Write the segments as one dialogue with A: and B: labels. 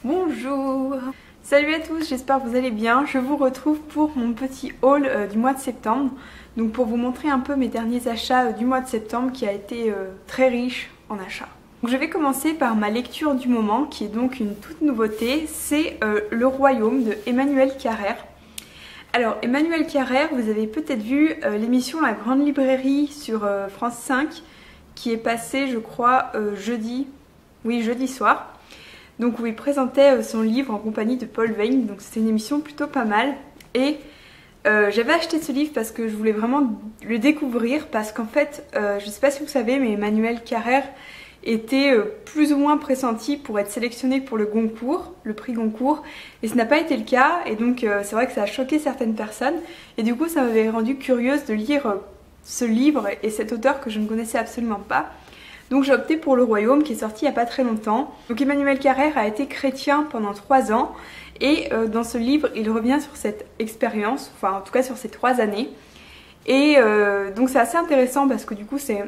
A: Bonjour! Salut à tous, j'espère que vous allez bien. Je vous retrouve pour mon petit haul du mois de septembre. Donc pour vous montrer un peu mes derniers achats du mois de septembre qui a été très riche en achats. Donc je vais commencer par ma lecture du moment qui est donc une toute nouveauté. C'est Le Royaume de Emmanuel Carrère. Alors Emmanuel Carrère, vous avez peut-être vu l'émission La Grande Librairie sur France 5 qui est passée je crois jeudi soir. Donc où il présentait son livre en compagnie de Paul Veyne, donc c'était une émission plutôt pas mal. Et j'avais acheté ce livre parce que je voulais vraiment le découvrir, parce qu'en fait, je sais pas si vous savez, mais Emmanuel Carrère était plus ou moins pressenti pour être sélectionné pour le Goncourt, le prix Goncourt, et ce n'a pas été le cas, et donc c'est vrai que ça a choqué certaines personnes, et du coup ça m'avait rendue curieuse de lire ce livre et cet auteur que je ne connaissais absolument pas. Donc j'ai opté pour Le Royaume qui est sorti il n'y a pas très longtemps. Donc Emmanuel Carrère a été chrétien pendant 3 ans et dans ce livre il revient sur cette expérience, enfin en tout cas sur ces 3 années. Et donc c'est assez intéressant parce que du coup c'est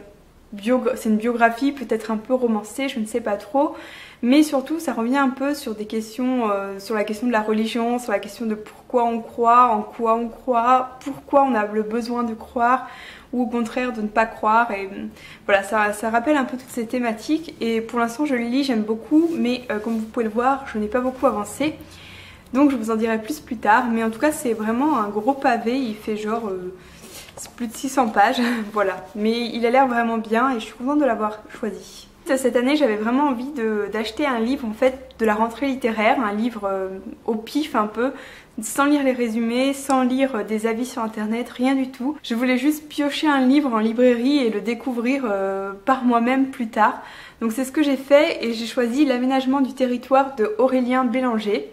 A: une biographie peut-être un peu romancée, je ne sais pas trop. Mais surtout ça revient un peu sur des questions, sur la question de la religion, sur la question de pourquoi on croit, en quoi on croit, pourquoi on a le besoin de croire ou au contraire de ne pas croire. Et voilà, ça rappelle un peu toutes ces thématiques et pour l'instant je le lis, j'aime beaucoup, mais comme vous pouvez le voir, je n'ai pas beaucoup avancé. Donc je vous en dirai plus tard, mais en tout cas c'est vraiment un gros pavé, il fait genre plus de 600 pages, voilà. Mais il a l'air vraiment bien et je suis contente de l'avoir choisi. Cette année j'avais vraiment envie d'acheter un livre en fait de la rentrée littéraire, un livre au pif un peu, sans lire les résumés, sans lire des avis sur internet, rien du tout. Je voulais juste piocher un livre en librairie et le découvrir par moi-même plus tard. Donc c'est ce que j'ai fait et j'ai choisi L'aménagement du territoire de Aurélien Bélanger.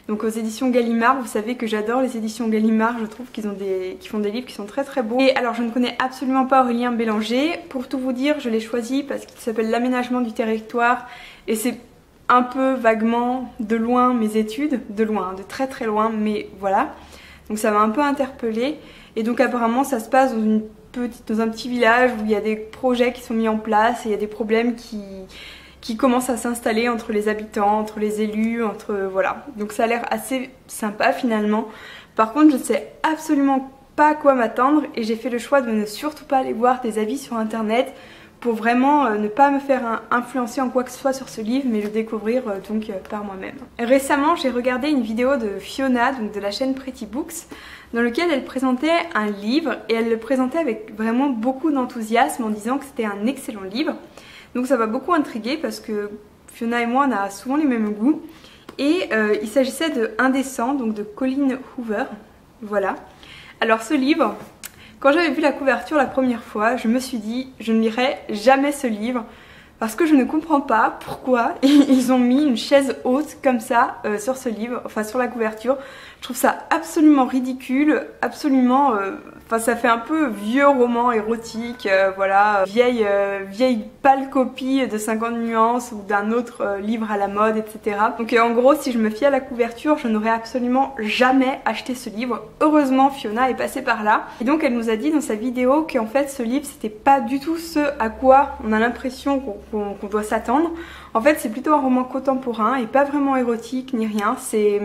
A: Donc aux éditions Gallimard, vous savez que j'adore les éditions Gallimard, je trouve qu'ils font des livres qui sont très très beaux. Et alors je ne connais absolument pas Aurélien Bélanger, pour tout vous dire je l'ai choisi parce qu'il s'appelle L'aménagement du territoire et c'est un peu vaguement de loin mes études, de loin, de très très loin, mais voilà. Donc ça m'a un peu interpellée et donc apparemment ça se passe dans un petit village où il y a des projets qui sont mis en place et il y a des problèmes qui commencent à s'installer entre les habitants, entre les élus, voilà. Donc ça a l'air assez sympa finalement. Par contre je ne sais absolument pas à quoi m'attendre et j'ai fait le choix de ne surtout pas aller voir des avis sur internet pour vraiment ne pas me faire influencer en quoi que ce soit sur ce livre, mais le découvrir donc par moi-même. Récemment j'ai regardé une vidéo de Fiona, donc de la chaîne Pretty Books, dans lequel elle présentait un livre et elle le présentait avec vraiment beaucoup d'enthousiasme en disant que c'était un excellent livre. Donc ça m'a beaucoup intriguée parce que Fiona et moi on a souvent les mêmes goûts. Et il s'agissait de Indécent, donc de Colleen Hoover. Voilà. Alors ce livre, quand j'avais vu la couverture la première fois, je me suis dit je ne lirai jamais ce livre parce que je ne comprends pas pourquoi ils ont mis une chaise haute comme ça sur ce livre, enfin sur la couverture. Je trouve ça absolument ridicule, absolument... Enfin ça fait un peu vieux roman érotique, voilà, vieille pâle copie de 50 nuances ou d'un autre livre à la mode, etc. Donc en gros si je me fie à la couverture, je n'aurais absolument jamais acheté ce livre. Heureusement Fiona est passée par là. Et donc elle nous a dit dans sa vidéo qu'en fait ce livre c'était pas du tout ce à quoi on a l'impression qu'on doit s'attendre. En fait c'est plutôt un roman contemporain et pas vraiment érotique ni rien. C'est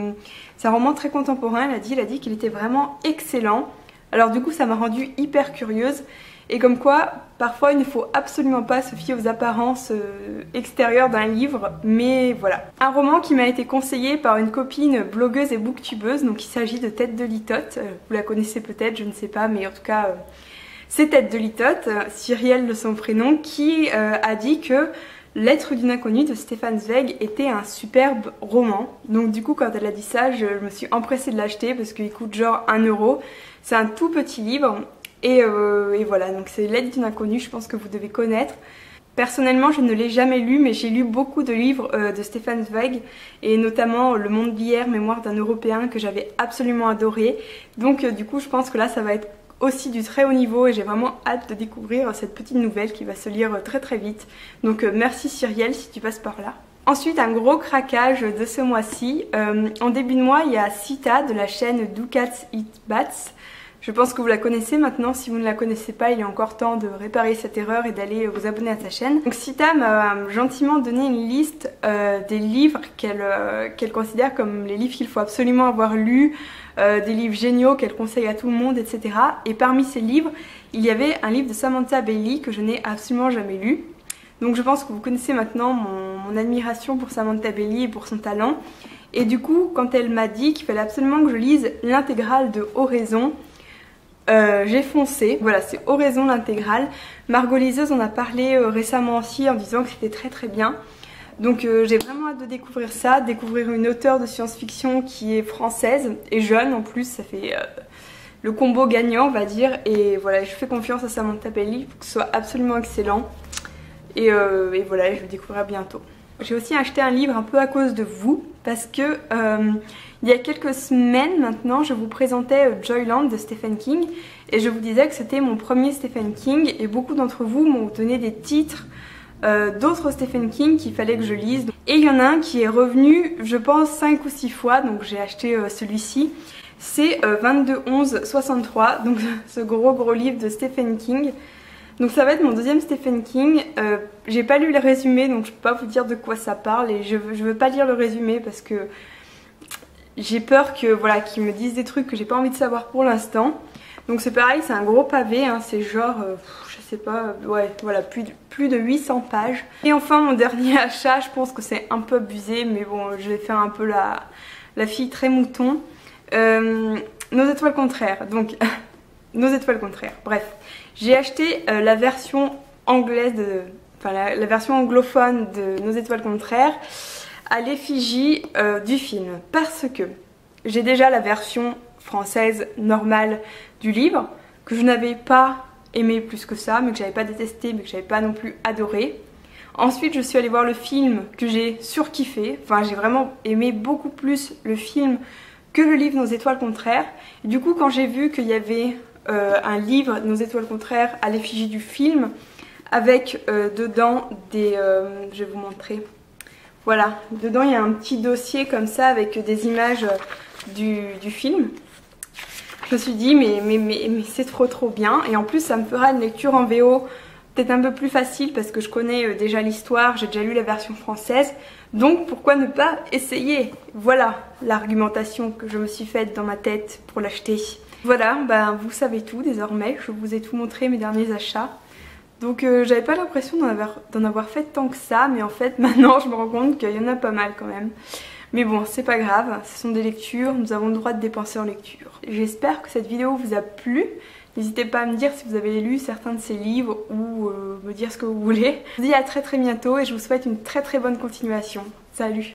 A: un roman très contemporain, elle a dit qu'il était vraiment excellent. Alors du coup ça m'a rendue hyper curieuse et comme quoi parfois il ne faut absolument pas se fier aux apparences extérieures d'un livre, mais voilà. Un roman qui m'a été conseillé par une copine blogueuse et booktubeuse, donc il s'agit de Tête de Litote, vous la connaissez peut-être, je ne sais pas, mais en tout cas c'est Tête de Litote, Cyrielle de son prénom, qui a dit que Lettre d'une inconnue de Stefan Zweig était un superbe roman. Donc du coup quand elle a dit ça, je me suis empressée de l'acheter parce qu'il coûte genre 1 €. C'est un tout petit livre et voilà, donc c'est Lettre d'une inconnue, je pense que vous devez connaître. Personnellement je ne l'ai jamais lu, mais j'ai lu beaucoup de livres de Stefan Zweig et notamment Le Monde d'hier, Mémoire d'un Européen, que j'avais absolument adoré. Donc du coup je pense que là ça va être aussi du très haut niveau et j'ai vraiment hâte de découvrir cette petite nouvelle qui va se lire très très vite. Donc merci Cyrielle si tu passes par là. Ensuite un gros craquage de ce mois-ci. En début de mois il y a Sita de la chaîne Do Cats Eat Bats Je pense que vous la connaissez maintenant. Si vous ne la connaissez pas, il est encore temps de réparer cette erreur et d'aller vous abonner à sa chaîne. Donc Sita m'a gentiment donné une liste des livres qu'elle considère comme les livres qu'il faut absolument avoir lus, des livres géniaux qu'elle conseille à tout le monde, etc. Et parmi ces livres, il y avait un livre de Samantha Bailey que je n'ai absolument jamais lu. Donc je pense que vous connaissez maintenant mon admiration pour Samantha Bailey et pour son talent. Et du coup, quand elle m'a dit qu'il fallait absolument que je lise l'intégrale de Oraison, j'ai foncé. Voilà, c'est Oraison l'intégrale. Margot Liseuse en a parlé récemment aussi en disant que c'était très très bien. Donc j'ai vraiment hâte de découvrir ça, découvrir une auteure de science-fiction qui est française et jeune en plus, ça fait le combo gagnant on va dire. Et voilà, je fais confiance à Samantha Bailey pour que ce soit absolument excellent. Et voilà, je le découvrirai bientôt. J'ai aussi acheté un livre un peu à cause de vous, parce que il y a quelques semaines maintenant, je vous présentais Joyland de Stephen King, et je vous disais que c'était mon premier Stephen King, et beaucoup d'entre vous m'ont donné des titres d'autres Stephen King qu'il fallait que je lise. Et il y en a un qui est revenu, je pense, 5 ou 6 fois, donc j'ai acheté celui-ci. C'est 22-11-63, donc ce gros livre de Stephen King. Donc ça va être mon deuxième Stephen King. J'ai pas lu le résumé, donc je peux pas vous dire de quoi ça parle, et je veux pas lire le résumé parce que j'ai peur que voilà, qu'ils me disent des trucs que j'ai pas envie de savoir pour l'instant. Donc c'est pareil, c'est un gros pavé, hein, c'est genre, je sais pas, ouais, voilà, plus de 800 pages. Et enfin mon dernier achat, je pense que c'est un peu abusé, mais bon, je vais faire un peu la fille très mouton. Nos étoiles contraires, donc Nos étoiles contraires, bref. J'ai acheté la version anglaise la version anglophone de Nos étoiles contraires à l'effigie du film, parce que j'ai déjà la version française normale du livre, que je n'avais pas aimé plus que ça, mais que j'avais pas détesté, mais que j'avais pas non plus adoré. Ensuite je suis allée voir le film que j'ai surkiffé, enfin j'ai vraiment aimé beaucoup plus le film que le livre Nos étoiles contraires. Et du coup quand j'ai vu qu'il y avait un livre Nos étoiles contraires à l'effigie du film, avec dedans des... je vais vous montrer. Voilà, dedans il y a un petit dossier comme ça avec des images du film. Je me suis dit mais c'est trop bien, et en plus ça me fera une lecture en VO peut-être un peu plus facile parce que je connais déjà l'histoire, j'ai déjà lu la version française, donc pourquoi ne pas essayer? Voilà l'argumentation que je me suis faite dans ma tête pour l'acheter. Voilà, ben vous savez tout désormais, je vous ai tout montré, mes derniers achats. Donc j'avais pas l'impression d'en avoir fait tant que ça, mais en fait maintenant je me rends compte qu'il y en a pas mal quand même. Mais bon, c'est pas grave, ce sont des lectures, nous avons le droit de dépenser en lecture. J'espère que cette vidéo vous a plu. N'hésitez pas à me dire si vous avez lu certains de ces livres ou me dire ce que vous voulez. Je vous dis à très bientôt et je vous souhaite une très bonne continuation. Salut!